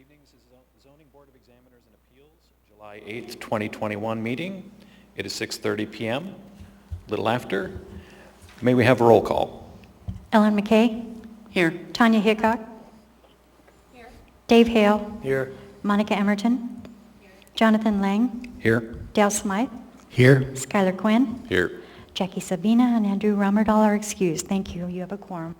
evening's Zoning Board of Examiners and Appeals, July 8th, 2021 meeting. It is 6:30 p.m., a little after. May we have a roll call? Ellen McKay. Here. Tanya Hickok. Here. Dave Hale. Here. Monica Emerton. Here. Jonathan Lang. Here. Dale Smythe. Here. Skylar Quinn. Here. Jackie Sabina and Andrew Romerdahl are excused. Thank you. You have a quorum.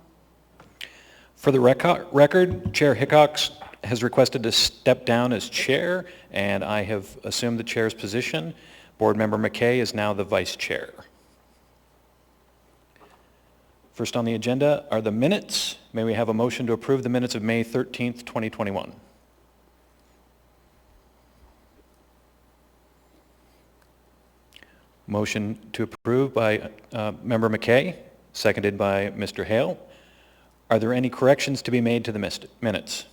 For the record, Chair Hickok has requested to step down as chair, and I have assumed the chair's position. Board Member McKay is now the vice chair. First on the agenda are the minutes. May we have a motion to approve the minutes of May 13th, 2021? Motion to approve by Member McKay, seconded by Mr. Hale. Are there any corrections to be made to the minutes?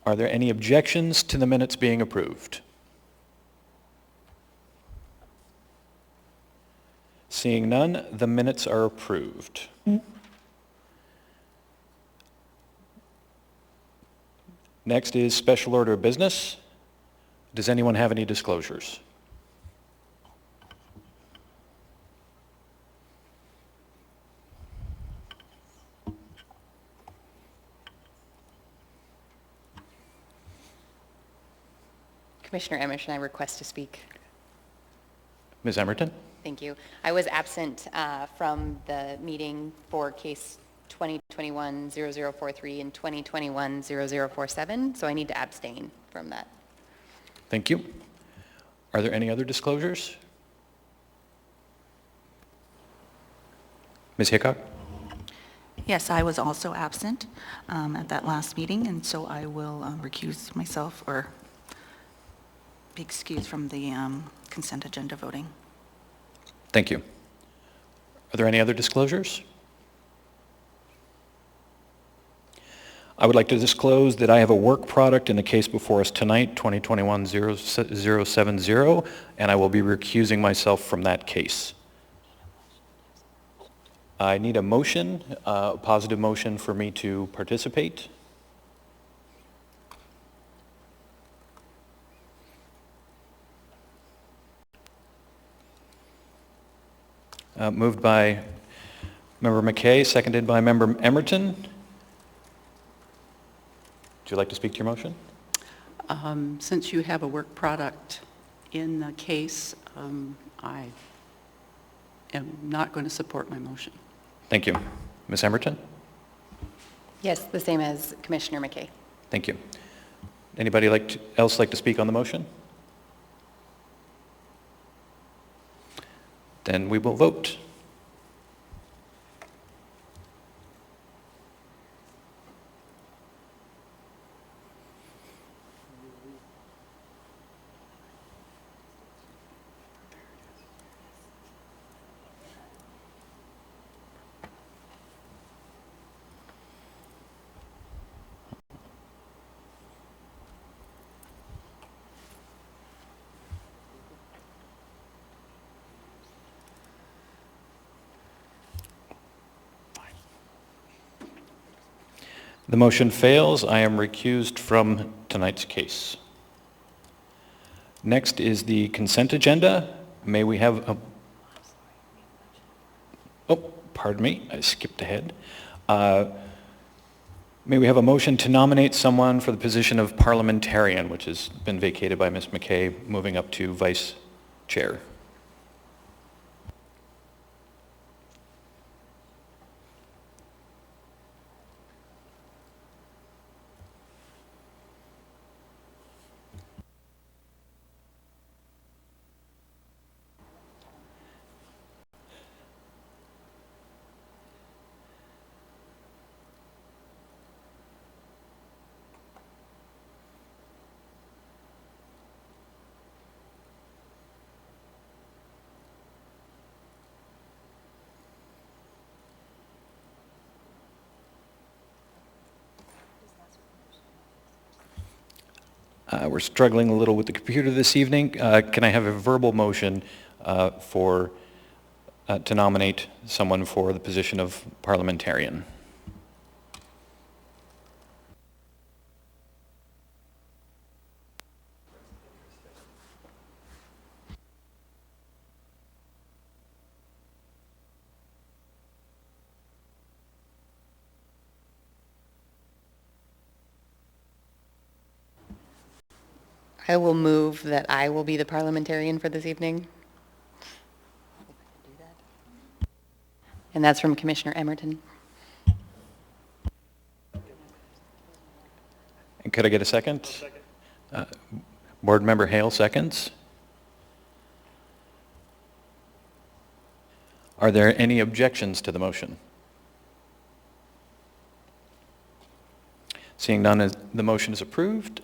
Are there any objections to the minutes being approved? Seeing none, the minutes are approved. Next is special order of business. Does anyone have any disclosures? Commissioner Emerson, I request to speak. Ms. Emerton? Thank you. I was absent from the meeting for case 2021-0043 and 2021-0047, so I need to abstain from that. Thank you. Are there any other disclosures? Ms. Hickok? Yes, I was also absent at that last meeting, and so I will recuse myself or be excused from the consent agenda voting. Thank you. Are there any other disclosures? I would like to disclose that I have a work product in the case before us tonight, 2021-0070, and I will be recusing myself from that case. I need a motion, a positive motion for me to participate. Moved by Member McKay, seconded by Member Emerton. Would you like to speak to your motion? Since you have a work product in the case, I am not going to support my motion. Thank you. Ms. Emerton? Yes, the same as Commissioner McKay. Thank you. Anybody else like to speak on the motion? Then we will vote. The motion fails. I am recused from tonight's case. Next is the consent agenda. May we have a... Oh, pardon me, I skipped ahead. May we have a motion to nominate someone for the position of parliamentarian, which has been vacated by Ms. McKay, moving up to vice chair. We're struggling a little with the computer this evening. Can I have a verbal motion for to nominate someone for the position of parliamentarian. I will move that I will be the parliamentarian for this evening. And that's from Commissioner Emerton. And could I get a second? Board Member Hale seconds. Are there any objections to the motion? Seeing none, the motion is approved,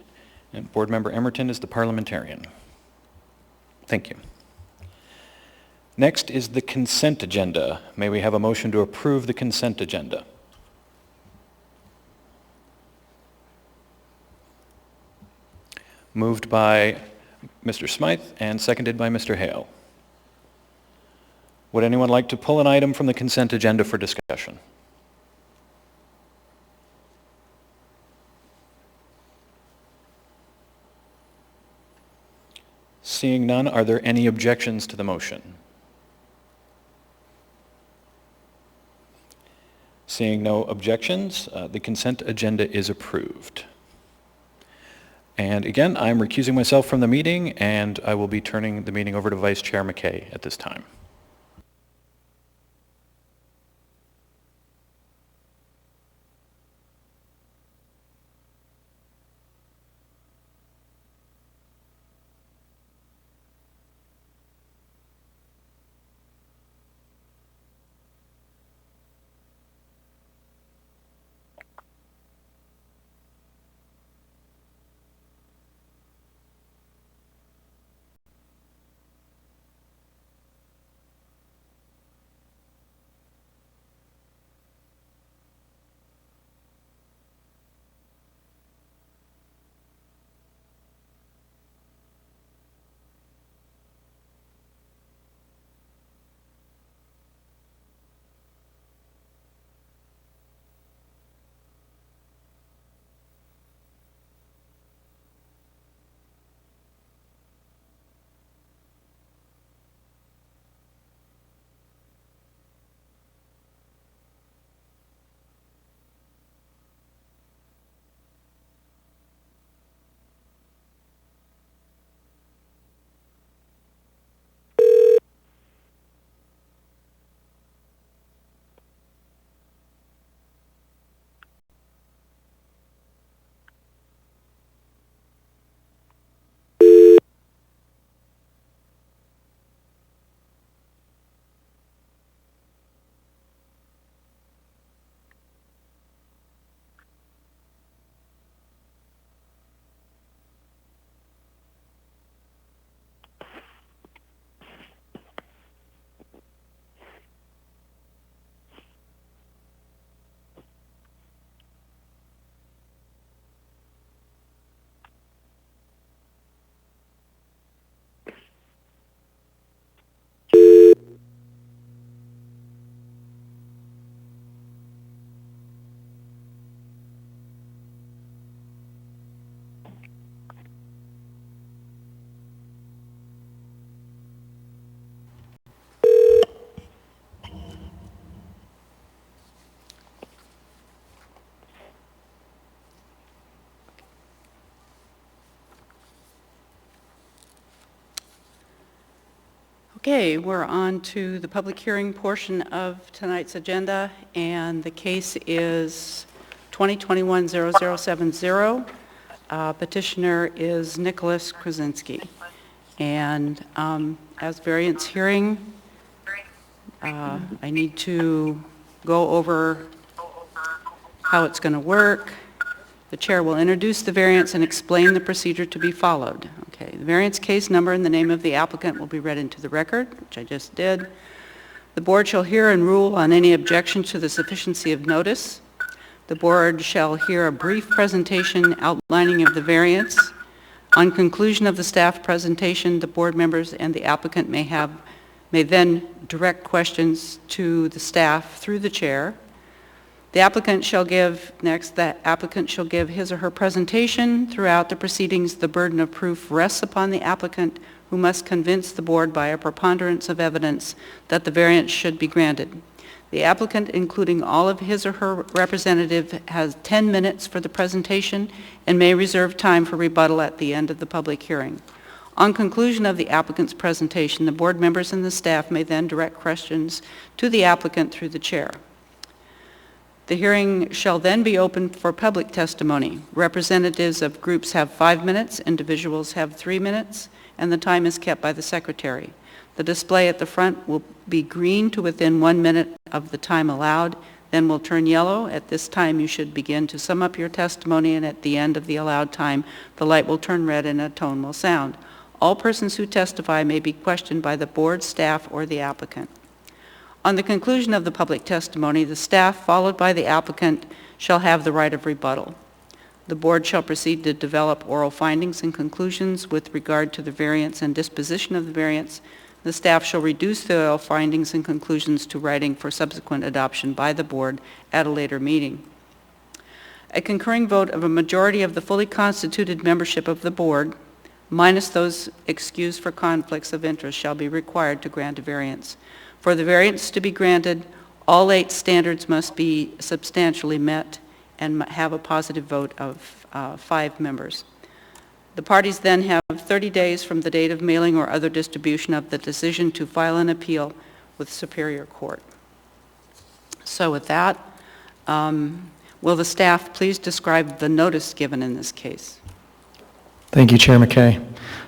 and Board Member Emerton is the parliamentarian. Thank you. Next is the consent agenda. May we have a motion to approve the consent agenda? Moved by Mr. Smythe and seconded by Mr. Hale. Would anyone like to pull an item from the consent agenda for discussion? Seeing none, are there any objections to the motion? Seeing no objections, the consent agenda is approved. And again, I'm recusing myself from the meeting, and I will be turning the meeting over to Vice Chair McKay at this time. Okay, we're on to the public hearing portion of tonight's agenda, and the case is 2021-0070. Petitioner is Nicholas Krasinski. And as variance hearing, I need to go over how it's going to work. The chair will introduce the variance and explain the procedure to be followed. Okay, the variance case number and the name of the applicant will be read into the record, which I just did. The board shall hear and rule on any objection to the sufficiency of notice. The board shall hear a brief presentation outlining of the variance. On conclusion of the staff presentation, the board members and the applicant may have may then direct questions to the staff through the chair. The applicant shall give his or her presentation. Throughout the proceedings, the burden of proof rests upon the applicant, who must convince the board by a preponderance of evidence that the variance should be granted. The applicant, including all of his or her representative, has 10 minutes for the presentation and may reserve time for rebuttal at the end of the public hearing. On conclusion of the applicant's presentation, the board members and the staff may then direct questions to the applicant through the chair. The hearing shall then be open for public testimony. Representatives of groups have 5 minutes, individuals have 3 minutes, and the time is kept by the secretary. The display at the front will be green to within 1 minute of the time allowed, then will turn yellow. At this time, you should begin to sum up your testimony, and at the end of the allowed time, the light will turn red and a tone will sound. All persons who testify may be questioned by the board, staff, or the applicant. On the conclusion of the public testimony, the staff, followed by the applicant, shall have the right of rebuttal. The board shall proceed to develop oral findings and conclusions with regard to the variance and disposition of the variance. The staff shall reduce the oral findings and conclusions to writing for subsequent adoption by the board at a later meeting. A concurring vote of a majority of the fully constituted membership of the board, minus those excused for conflicts of interest, shall be required to grant a variance. For the variance to be granted, all 8 standards must be substantially met and have a positive vote of 5 members. The parties then have 30 days from the date of mailing or other distribution of the decision to file an appeal with Superior Court. So with that, will the staff please describe the notice given in this case? Thank you, Chair McKay.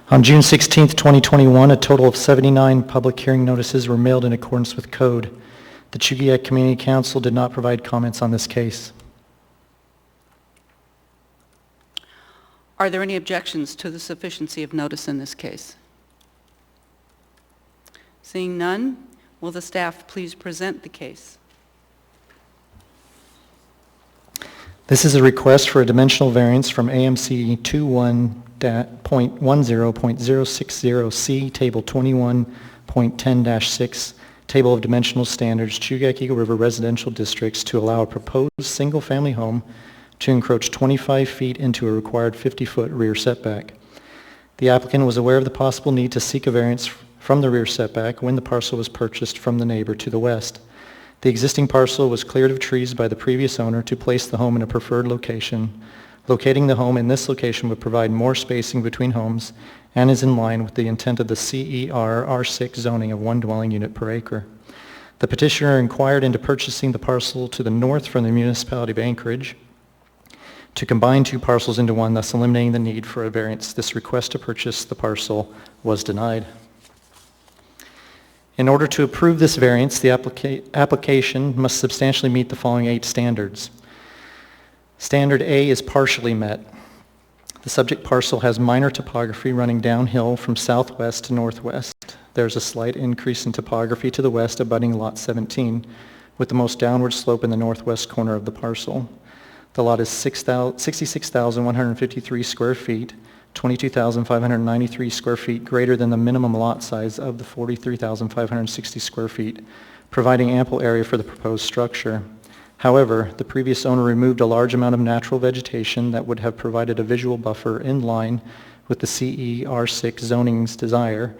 On June 16, 2021, a total of 79 public hearing notices were mailed in accordance with code. The Chugiak Community Council did not provide comments on this case. Are there any objections to the sufficiency of notice in this case? Seeing none, will the staff please present the case? This is a request for a dimensional variance from AMC 21.10.060C, Table 21.10-6, Table of Dimensional Standards, Chugiak Eagle River Residential Districts, to allow a proposed single-family home to encroach 25 feet into a required 50-foot rear setback. The applicant was aware of the possible need to seek a variance from the rear setback when the parcel was purchased from the neighbor to the west. The existing parcel was cleared of trees by the previous owner to place the home in a preferred location. Locating the home in this location would provide more spacing between homes and is in line with the intent of the CER R6 zoning of 1 dwelling unit per acre. The petitioner inquired into purchasing the parcel to the north from the municipality of Anchorage to combine 2 parcels into one, thus eliminating the need for a variance. This request to purchase the parcel was denied. In order to approve this variance, the application must substantially meet the following 8 standards. Standard A is partially met. The subject parcel has minor topography running downhill from southwest to northwest. There's a slight increase in topography to the west abutting Lot 17, with the most downward slope in the northwest corner of the parcel. The lot is 66,153 square feet, 22,593 square feet greater than the minimum lot size of the 43,560 square feet, providing ample area for the proposed structure. However, the previous owner removed a large amount of natural vegetation that would have provided a visual buffer in line with the CER6 zoning's desire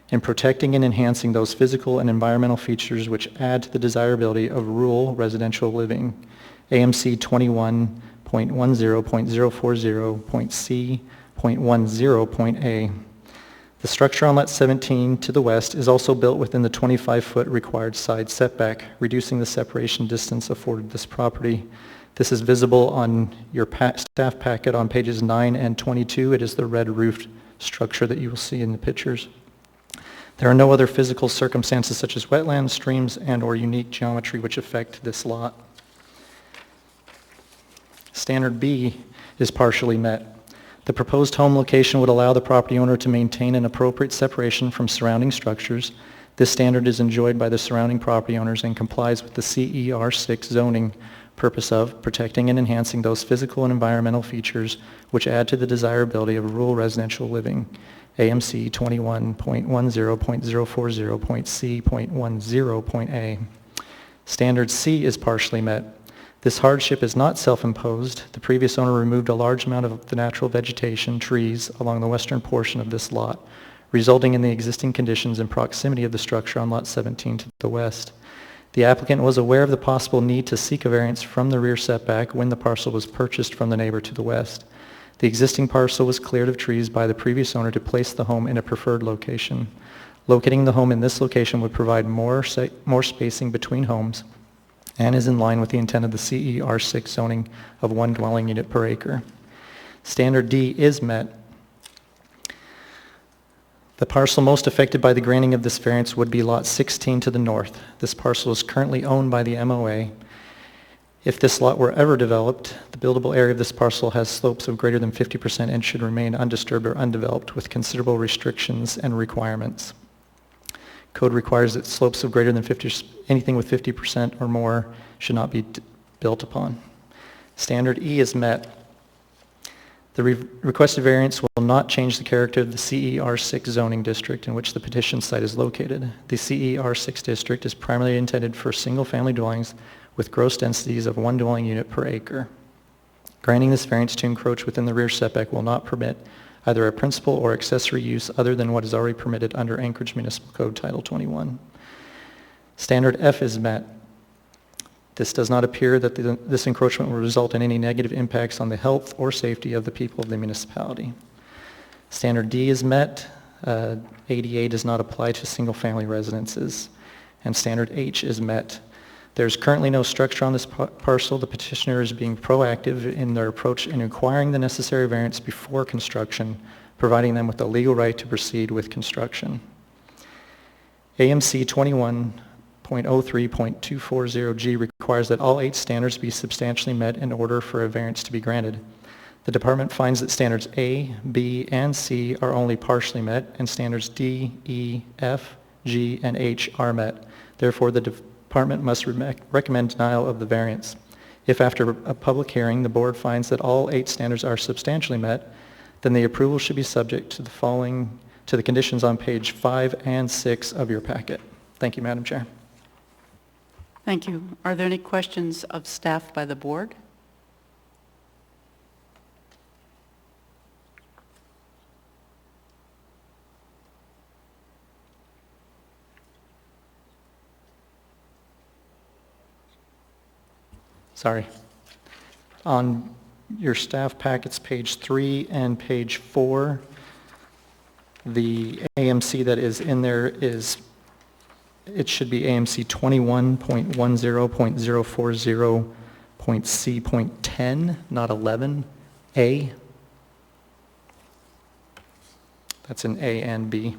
in protecting and enhancing those physical and environmental features which add to the desirability of rural residential living. AMC 21.10.040.C.10.A. The structure on Lot 17 to the west is also built within the 25-foot required side setback, reducing the separation distance afforded this property. This is visible on your staff packet on pages 9 and 22. It is the red roofed structure that you will see in the pictures. There are no other physical circumstances such as wetlands, streams, and or unique geometry which affect this lot. Standard B is partially met. The proposed home location would allow the property owner to maintain an appropriate separation from surrounding structures. This standard is enjoyed by the surrounding property owners and complies with the CER6 zoning purpose of protecting and enhancing those physical and environmental features which add to the desirability of rural residential living, AMC 21.10.040.C.10.A. Standard C is partially met. This hardship is not self-imposed. The previous owner removed a large amount of the natural vegetation, trees, along the western portion of this lot, resulting in the existing conditions in proximity of the structure on Lot 17 to the west. The applicant was aware of the possible need to seek a variance from the rear setback when the parcel was purchased from the neighbor to the west. The existing parcel was cleared of trees by the previous owner to place the home in a preferred location. Locating the home in this location would provide more spacing between homes and is in line with the intent of the CER6 zoning of one dwelling unit per acre. Standard D is met. The parcel most affected by the granting of this variance would be Lot 16 to the north. This parcel is currently owned by the MOA. If this lot were ever developed, the buildable area of this parcel has slopes of greater than 50% and should remain undisturbed or undeveloped with considerable restrictions and requirements. Code requires that slopes of greater than 50, anything with 50% or more should not be built upon. Standard E is met. The requested variance will not change the character of the CER6 zoning district in which the petition site is located. The CER6 district is primarily intended for single-family dwellings with gross densities of one dwelling unit per acre. Granting this variance to encroach within the rear setback will not permit either a principal or accessory use other than what is already permitted under Anchorage Municipal Code Title 21. Standard F is met. This does not appear that this encroachment will result in any negative impacts on the health or safety of the people of the municipality. Standard D is met. ADA does not apply to single-family residences. And Standard H is met. There's currently no structure on this parcel. The petitioner is being proactive in their approach in acquiring the necessary variance before construction, providing them with the legal right to proceed with construction. AMC 21.03.240G requires that all 8 standards be substantially met in order for a variance to be granted. The department finds that standards A, B, and C are only partially met, and standards D, E, F, G, and H are met. Therefore, the department must recommend denial of the variance. If after a public hearing, the board finds that all 8 standards are substantially met, then the approval should be subject to the conditions on page 5 and 6 of your packet. Thank you, Madam Chair. Thank you. Are there any questions of staff by the board? Sorry. On your staff packets, page 3 and page 4, the AMC that is in there it should be AMC 21.10.040.C.10, not 11A. That's an A and B.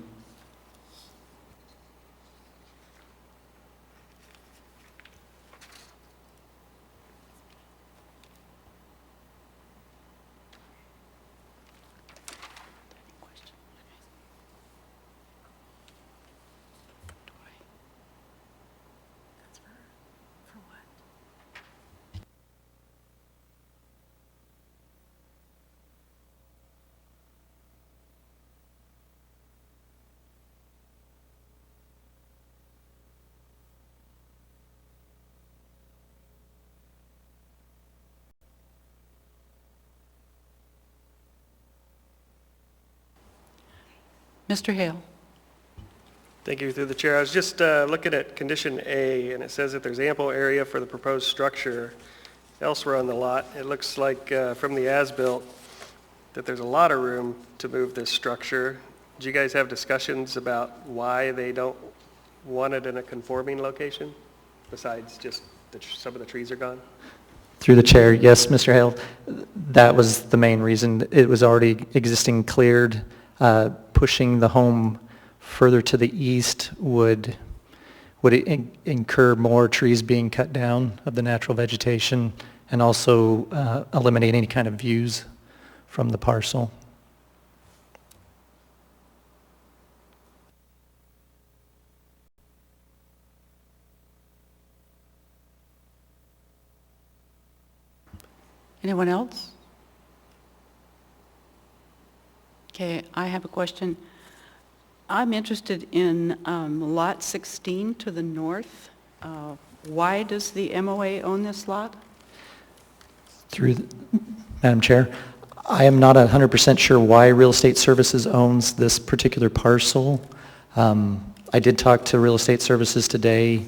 Mr. Hale. Thank you, through the chair. I was just looking at condition A, and it says that there's ample area for the proposed structure elsewhere on the lot. It looks like from the as-built that there's a lot of room to move this structure. Do you guys have discussions about why they don't want it in a conforming location, besides just some of the trees are gone? Through the chair, yes, Mr. Hale, that was the main reason. It was already existing cleared. Pushing the home further to the east would incur more trees being cut down of the natural vegetation and also eliminate any kind of views from the parcel. Anyone else? Okay, I have a question. I'm interested in Lot 16 to the north. Why does the MOA own this lot? Madam Chair, I am not 100% sure why Real Estate Services owns this particular parcel. I did talk to Real Estate Services today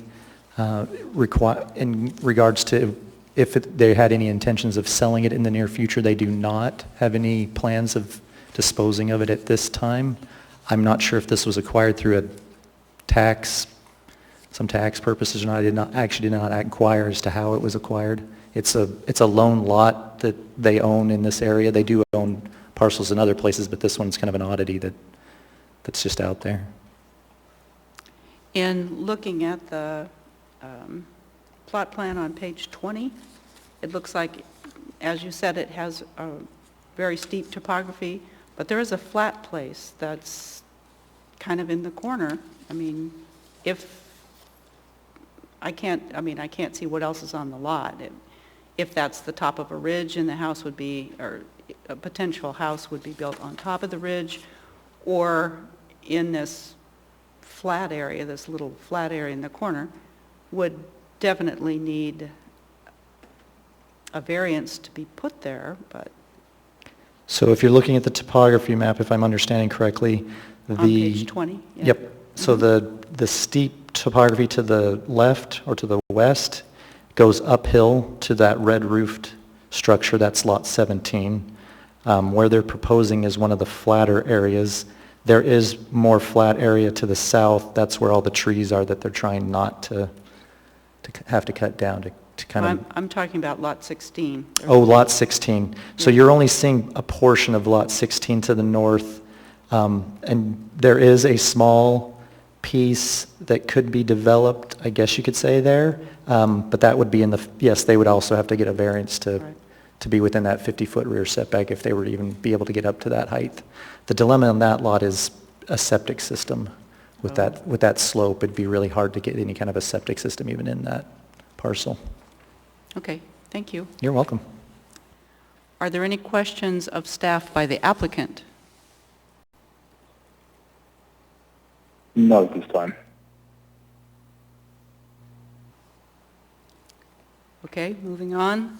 in regards to if they had any intentions of selling it in the near future. They do not have any plans of disposing of it at this time. I'm not sure if this was acquired through some tax purposes or not. I did not inquire as to how it was acquired. It's a lone lot that they own in this area. They do own parcels in other places, but this one's kind of an oddity that's just out there. In looking at the plot plan on page 20, it looks like, as you said, it has a very steep topography, but there is a flat place that's kind of in the corner. I mean, I can't see what else is on the lot. If that's the top of a ridge and the house would be, or a potential house would be built on top of the ridge, or in this flat area, this little flat area in the corner, would definitely need a variance to be put there, but... So if you're looking at the topography map, if I'm understanding correctly, On page 20? Yeah. Yep. So the steep topography to the left or to the west goes uphill to that red roofed structure. That's lot 17. Where they're proposing is one of the flatter areas. There is more flat area to the south. That's where all the trees are that they're trying not to have to cut down to kind of... I'm talking about lot 16. Oh, lot 16. So you're only seeing a portion of lot 16 to the north. And there is a small piece that could be developed, I guess you could say there. But that would be yes, they would also have to get a variance to be within that 50-foot rear setback if they were to even be able to get up to that height. The dilemma on that lot is a septic system. With that slope, it'd be really hard to get any kind of a septic system even in that parcel. Okay, thank you. You're welcome. Are there any questions of staff by the applicant? Not at this time. Okay, moving on.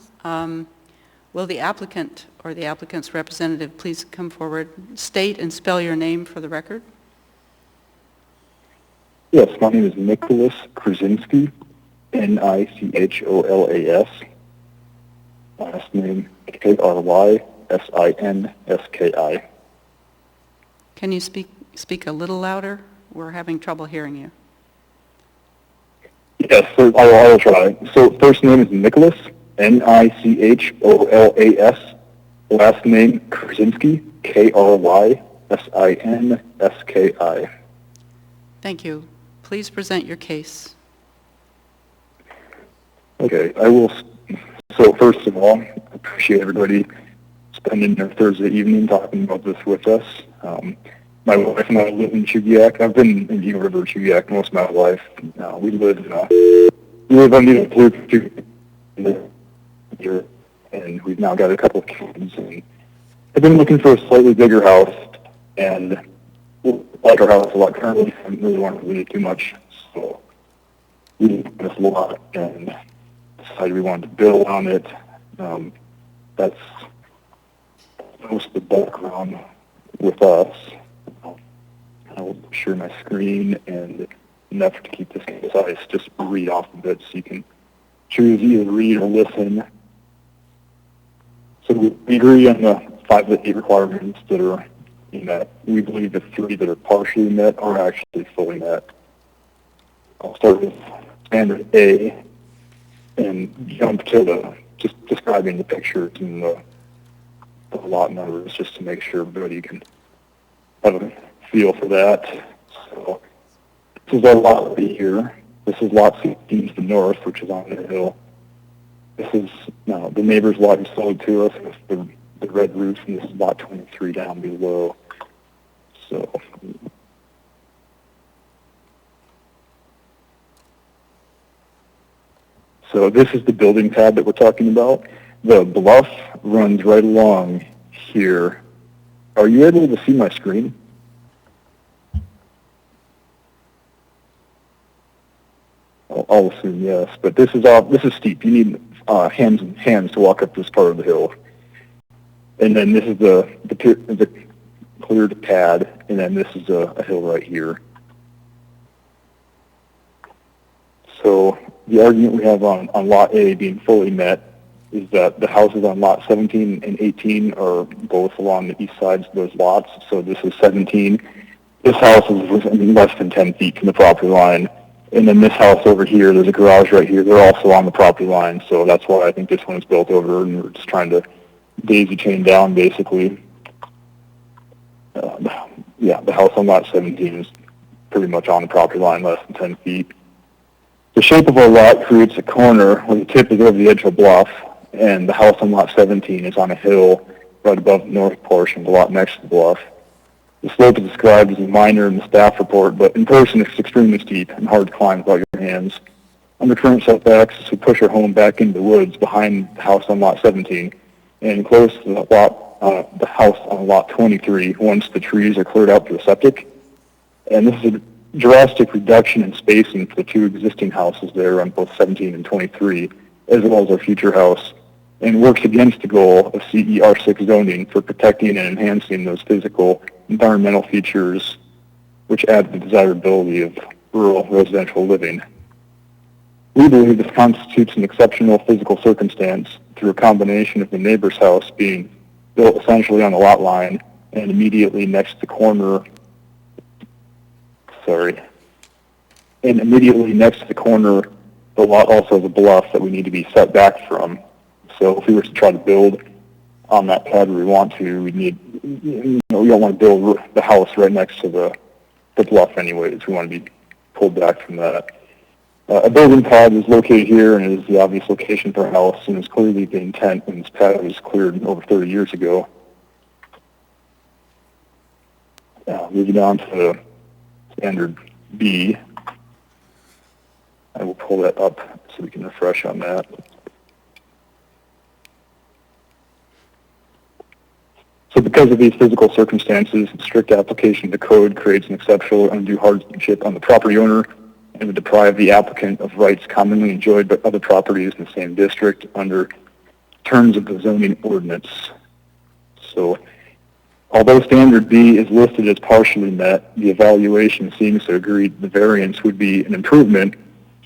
Will the applicant or the applicant's representative please come forward, state and spell your name for the record? Yes, my name is Nicholas Krasinski, Nicholas. Last name Krysinski. Can you speak a little louder? We're having trouble hearing you. Yes, so I will try. So first name is Nicholas, Nicholas. Last name Krasinski, Krysinski. Thank you. Please present your case. Okay, I will. So first of all, I appreciate everybody spending their Thursday evening talking about this with us. My wife and I live in Chugiak. I've been in Eagle River, Chugiak most of my life. We live on the Blue here, and we've now got a couple of kids. And I've been looking for a slightly bigger house, and like our house a lot currently, I really want to leave too much, so we did this lot and decided we wanted to build on it. That's most of the background with us. I will share my screen, and in an effort to keep this concise, just read off a bit so you can choose either read or listen. So we agree on the 5 of the 8 requirements that are met. We believe the 3 that are partially met are actually fully met. I'll start with standard A and jump to just describing the pictures and the lot numbers just to make sure everybody can have a feel for that. So this is our lot right here. This is lot 16 to the north, which is on the hill. This is the neighbor's lot who sold to us with the red roof, and this is lot 23 down below. So this is the building pad that we're talking about. the bluff runs right along here. Are you able to see my screen? I'll assume yes, but this is steep. You need hands to walk up this part of the hill. And then this is the cleared pad, and then this is a hill right here. So the argument we have on Lot A being fully met is that the houses on Lot 17 and 18 are both along the east sides of those lots. So this is 17. This house is less than 10 feet from the property line. And then this house over here, there's a garage right here. They're also on the property line. So that's why I think this one is built over, and we're just trying to daisy chain down, basically. Yeah, the house on Lot 17 is pretty much on the property line, less than 10 feet. The shape of our lot creates a corner where the tip is over the edge of a bluff, and the house on Lot 17 is on a hill right above the north portion of the lot next to the bluff. The slope is described as minor in the staff report, but in person it's extremely steep and hard to climb without your hands. Under current setbacks, we push our home back into the woods behind the house on Lot 17 and close to the house on Lot 23 once the trees are cleared out for the septic. And this is a drastic reduction in spacing for the two existing houses there on both 17 and 23, as well as our future house, and works against the goal of CER6 zoning for protecting and enhancing those physical environmental features which add to the desirability of rural residential living. We believe this constitutes an exceptional physical circumstance through a combination of the neighbor's house being built essentially on the lot line and immediately next to the corner, the lot also has a bluff that we need to be set back from. So if we were to try to build on that pad where we want to, we don't want to build the house right next to the bluff anyways. We want to be pulled back from that. A building pad is located here and is the obvious location for a house, and is clearly the intent when this pad was cleared over 30 years ago. Moving on to standard B. I will pull that up so we can refresh on that. So because of these physical circumstances, strict application of the code creates an exceptional undue hardship on the property owner and would deprive the applicant of rights commonly enjoyed by other properties in the same district under terms of the zoning ordinance. So although standard B is listed as partially met, the evaluation seems to agree the variance would be an improvement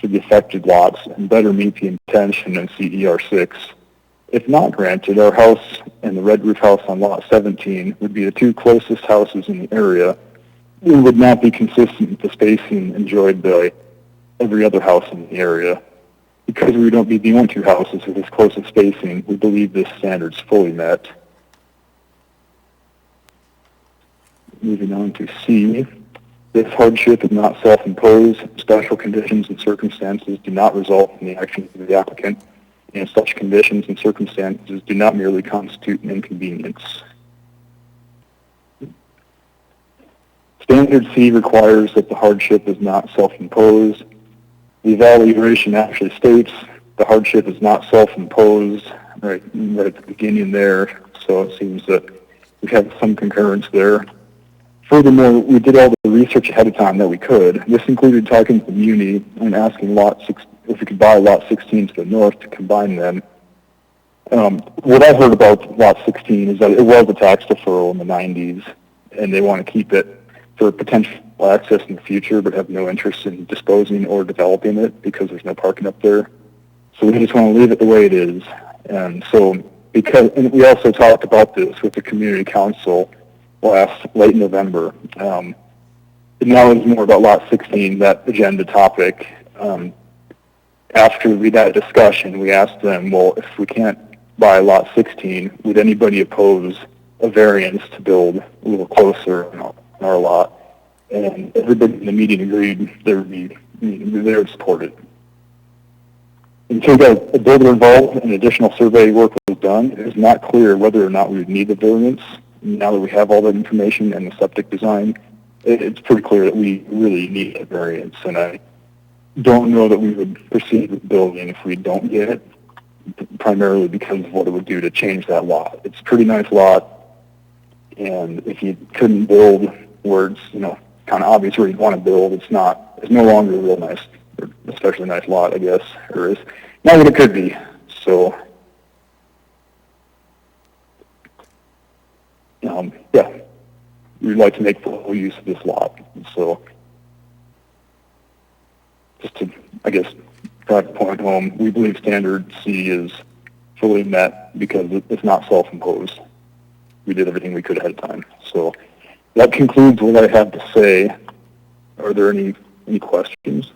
to the affected lots and better meet the intention in CER6. If not granted, our house and the red roof house on Lot 17 would be the two closest houses in the area. We would not be consistent with the spacing enjoyed by every other house in the area. Because we don't be the only two houses with this closest spacing, we believe this standard is fully met. Moving on to C. This hardship is not self-imposed. Special conditions and circumstances do not result from the actions of the applicant, and such conditions and circumstances do not merely constitute an inconvenience. Standard C requires that the hardship is not self-imposed. The evaluation actually states the hardship is not self-imposed right at the beginning there, so it seems that we have some concurrence there. Furthermore, we did all the research ahead of time that we could. This included talking to the Muni and asking if we could buy Lot 16 to the north to combine them. What I heard about Lot 16 is that it was a tax deferral in the 90s, and they want to keep it for potential access in the future, but have no interest in disposing or developing it because there's no parking up there. So we just want to leave it the way it is. And so, and we also talked about this with the community council late November. And now it's more about Lot 16, that agenda topic. After we had a discussion, we asked them, well, if we can't buy Lot 16, would anybody oppose a variance to build a little closer in our lot? And everybody in the meeting agreed they would support it. Until a builder involved and additional survey work was done, it was not clear whether or not we would need the variance. Now that we have all that information and the septic design, it's pretty clear that we really need a variance, and I don't know that we would proceed with building if we don't get it. primarily because of what it would do to change that lot. It's a pretty nice lot, and if you couldn't build where it's, kind of obvious where you'd want to build, it's no longer a real nice, or especially nice lot, I guess, or it's not what it could be. So, yeah, we'd like to make full use of this lot. So, just to, I guess, drive the point home, we believe standard C is fully met because it's not self-imposed. We did everything we could ahead of time. So that concludes what I have to say. Are there any questions?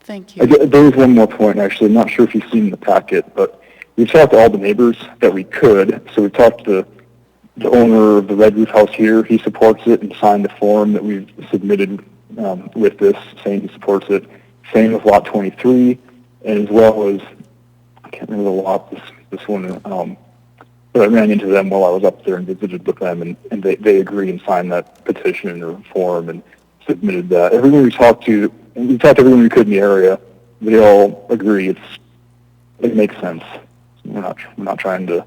Thank you. There was one more point, actually. I'm not sure if you've seen the packet, but we've talked to all the neighbors that we could. So we've talked to the owner of the Red Roof House here. He supports it and signed the form that we've submitted with this, saying he supports it. Same with Lot 23, and as well as, I can't remember the lot, this one, but I ran into them while I was up there and visited with them, and they agreed and signed that petition or form and submitted that. Everyone we talked to everyone we could in the area, they all agree it makes sense. We're not trying to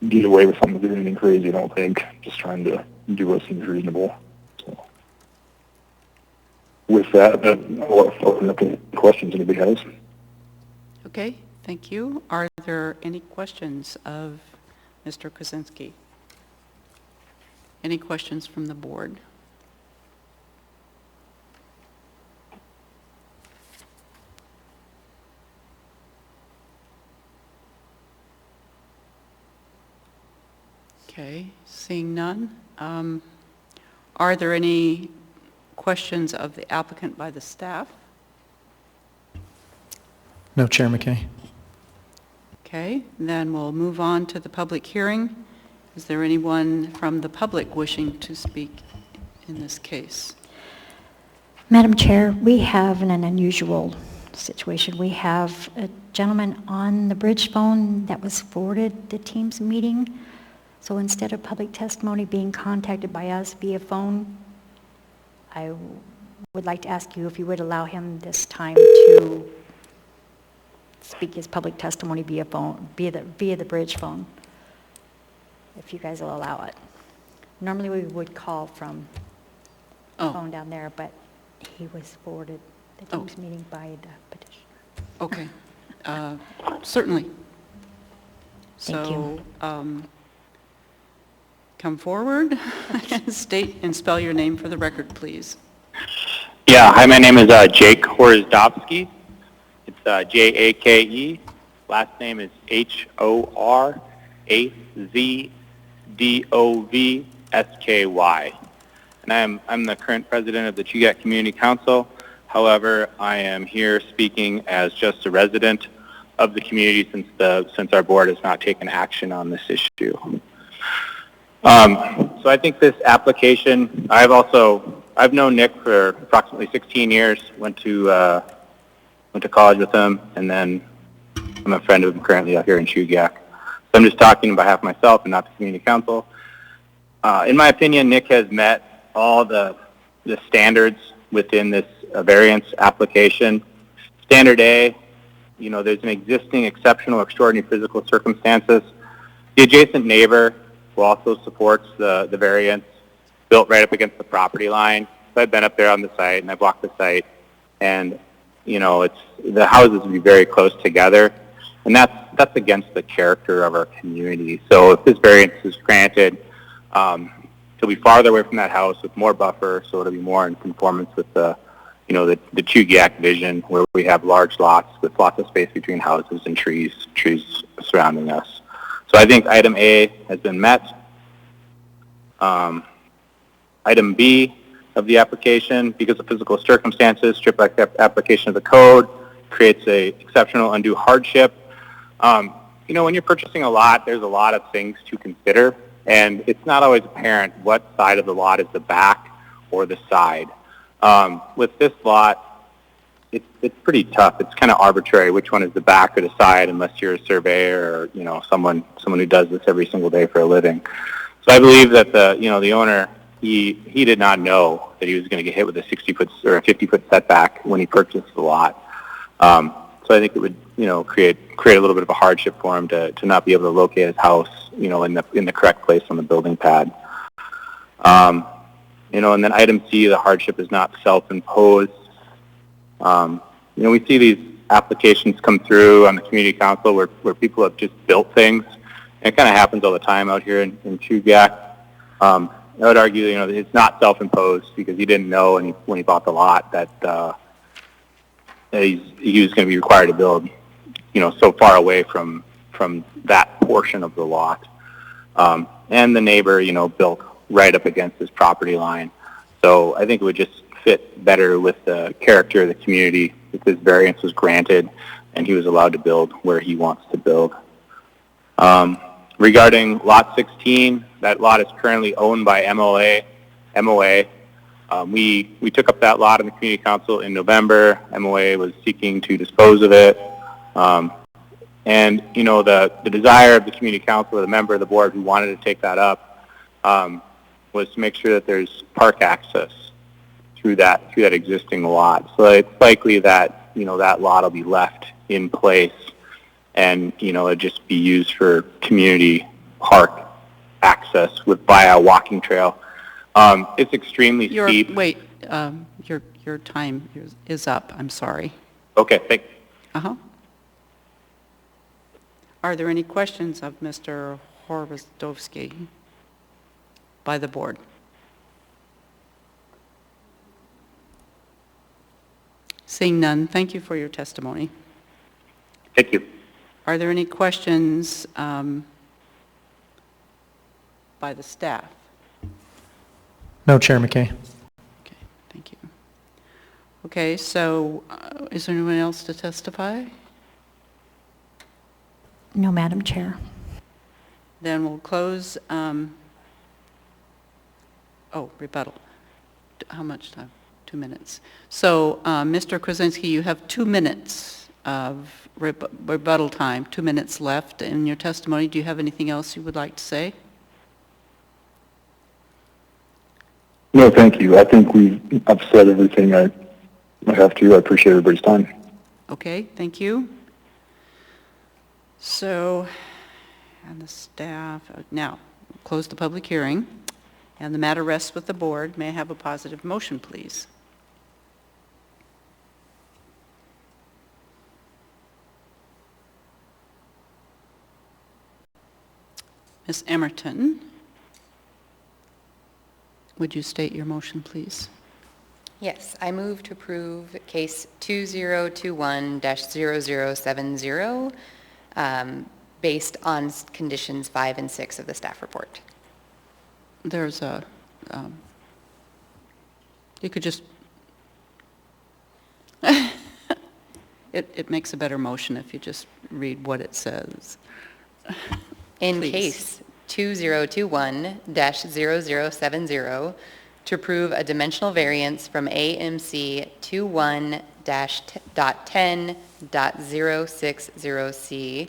get away with something, do anything crazy, I don't think. Just trying to do what seems reasonable. So, with that, I'll open up any questions anybody has. Okay, thank you. Are there any questions of Mr. Kosinski? Any questions from the board? Okay, seeing none. Are there any questions of the applicant by the staff? No, Chair McKay. Okay, then we'll move on to the public hearing. Is there anyone from the public wishing to speak in this case? Madam Chair, we have an unusual situation. We have a gentleman on the bridge phone that was forwarded the Teams meeting. So instead of public testimony being contacted by us via phone, I would like to ask you if you would allow him this time to speak his public testimony via phone, via the bridge phone, if you guys will allow it. Normally we would call from the phone down there, but he was forwarded the Teams meeting by the petitioner. Okay, certainly. Thank you. Come forward, state and spell your name for the record, please. Yeah, hi, my name is Jake Horozdovsky. It's J-A-K-E. Last name is H-O-R-A-Z-D-O-V-S-K-Y. And I'm the current president of the Chugach Community Council. However, I am here speaking as just a resident of the community since our board has not taken action on this issue. So I think this application, I've known Nick for approximately 16 years, went to college with him, and then I'm a friend of him currently out here in Chugach. So I'm just talking on behalf of myself and not the community council. In my opinion, Nick has met all the standards within this variance application. Standard A, there's an existing exceptional or extraordinary physical circumstances. The adjacent neighbor who also supports the variance, built right up against the property line. So I've been up there on the site, and I've walked the site, and the houses would be very close together, and that's against the character of our community. So if this variance is granted, it'll be farther away from that house with more buffer, so it'll be more in conformance with the Chugach vision, where we have large lots with lots of space between houses and trees surrounding us. So I think item A has been met. Item B of the application, because of physical circumstances, strict application of the code creates a exceptional undue hardship. When you're purchasing a lot, there's a lot of things to consider, and it's not always apparent what side of the lot is the back or the side. With this lot, it's pretty tough. It's kind of arbitrary which one is the back or the side, unless you're a surveyor or someone who does this every single day for a living. So I believe that the owner he did not know that he was going to get hit with a 60-foot or a 50-foot setback when he purchased the lot. So I think it would, create a little bit of a hardship for him to not be able to locate his house, in the correct place on the building pad. And then item C, the hardship is not self-imposed. We see these applications come through on the community council where people have just built things. And it kind of happens all the time out here in Chugach. I would argue, that it's not self-imposed because he didn't know when he bought the lot that he was going to be required to build, so far away from that portion of the lot. And the neighbor, built right up against his property line. So I think it would just fit better with the character of the community if this variance was granted and he was allowed to build where he wants to build. Regarding Lot 16, that lot is currently owned by MOA. We took up that lot in the community council in November. MOA was seeking to dispose of it. And, the desire of the community council or the member of the board who wanted to take that up was to make sure that there's park access through that existing lot. So it's likely that, that lot will be left in place and, it'll just be used for community park access via a walking trail. It's extremely steep. Wait, your time is up. I'm sorry. Okay, thanks. Are there any questions of Mr. Horvasdowski by the board? Seeing none, thank you for your testimony. Thank you. Are there any questions by the staff? No, Chair McKay. Okay, thank you. Okay, so is there anyone else to testify? No, Madam Chair. Then we'll close. Rebuttal. How much time? 2 minutes. So, Mr. Krasinski, you have 2 minutes of rebuttal time, 2 minutes left in your testimony. Do you have anything else you would like to say? No, thank you. I think I've said everything I have to. I appreciate everybody's time. Okay, thank you. So, and the staff, now, close the public hearing, and the matter rests with the board. May I have a positive motion, please? Ms. Emerton, would you state your motion, please? Yes, I move to approve case 2021-0070 based on conditions 5 and 6 of the staff report. There's a, you could just, it makes a better motion if you just read what it says. In Please. case 2021-0070, to approve a dimensional variance from AMC 21-10.060C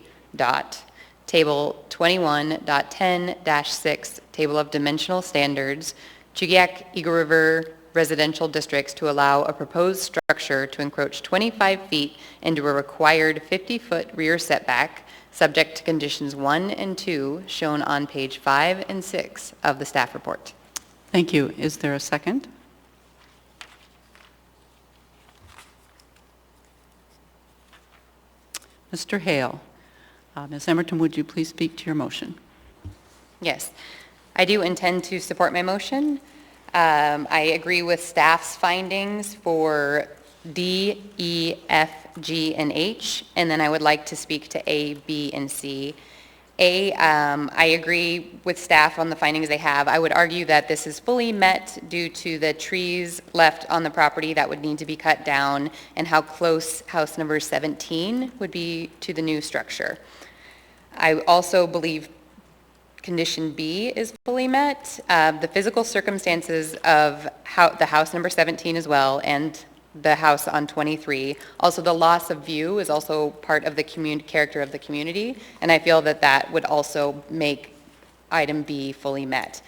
table 21.10-6 table of dimensional standards, Chugach Eagle River residential districts to allow a proposed structure to encroach 25 feet into a required 50-foot rear setback, subject to conditions 1 and 2 shown on page 5 and 6 of the staff report. Thank you. Is there a second? Mr. Hale. Ms. Emerton, would you please speak to your motion? Yes, I do intend to support my motion. I agree with staff's findings for D, E, F, G, and H, and then I would like to speak to A, B, and C. A, I agree with staff on the findings they have. I would argue that this is fully met due to the trees left on the property that would need to be cut down and how close house number 17 would be to the new structure. I also believe condition B is fully met. The physical circumstances of the house number 17 as well and the house on 23. Also, the loss of view is also part of the character of the community, and I feel that that would also make item B fully met.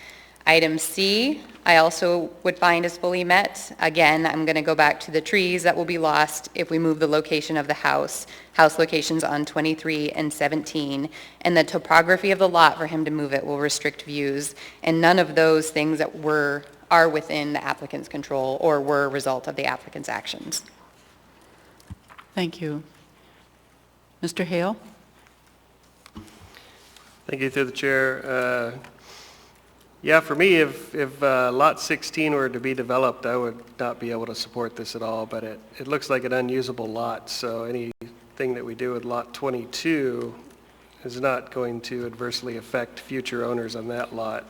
Item C, I also would find is fully met. Again, I'm going to go back to the trees that will be lost if we move the location of the house locations on 23 and 17, and the topography of the lot for him to move it will restrict views, and none of those things that are within the applicant's control or were a result of the applicant's actions. Thank you. Mr. Hale? Thank you through the chair. Yeah, for me, if Lot 16 were to be developed, I would not be able to support this at all, but it looks like an unusable lot, so anything that we do with Lot 22 is not going to adversely affect future owners on that lot.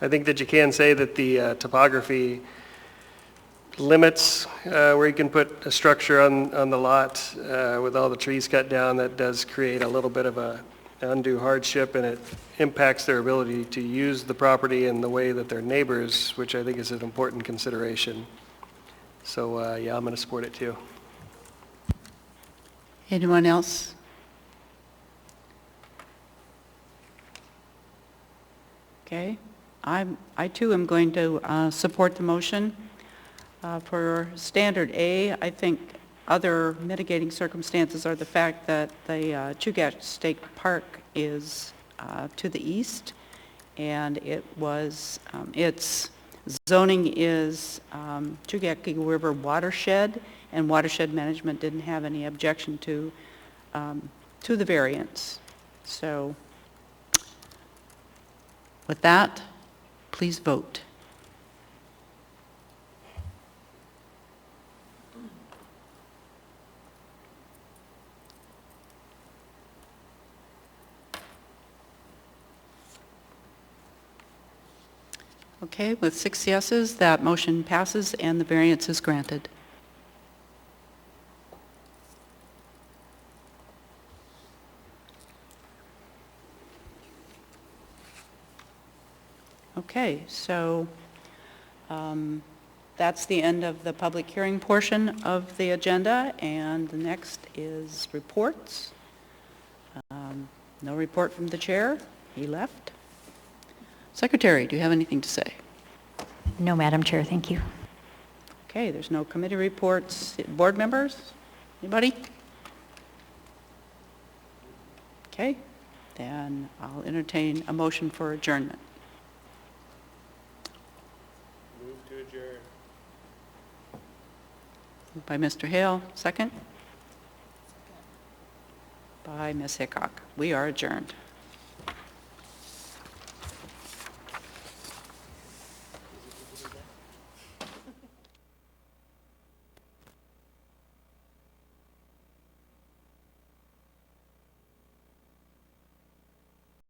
I think that you can say that the topography limits where you can put a structure on the lot with all the trees cut down. That does create a little bit of an undue hardship, and it impacts their ability to use the property in the way that their neighbors, which I think is an important consideration. So yeah, I'm going to support it too. Anyone else? Okay. I too am going to support the motion. For standard A, I think other mitigating circumstances are the fact that the Chugach State Park is to the east, and its zoning is Chugach River watershed, and watershed management didn't have any objection to the variance. So with that, please vote. Okay, with 6 yeses, that motion passes and the variance is granted. Okay, so that's the end of the public hearing portion of the agenda, and the next is reports. No report from the chair. He left. Secretary, do you have anything to say? No, Madam Chair, thank you. Okay, there's no committee reports. Board members? Anybody? Okay, then I'll entertain a motion for adjournment. Move to adjourn. Moved by Mr. Hale, second? By Ms. Hickok. We are adjourned.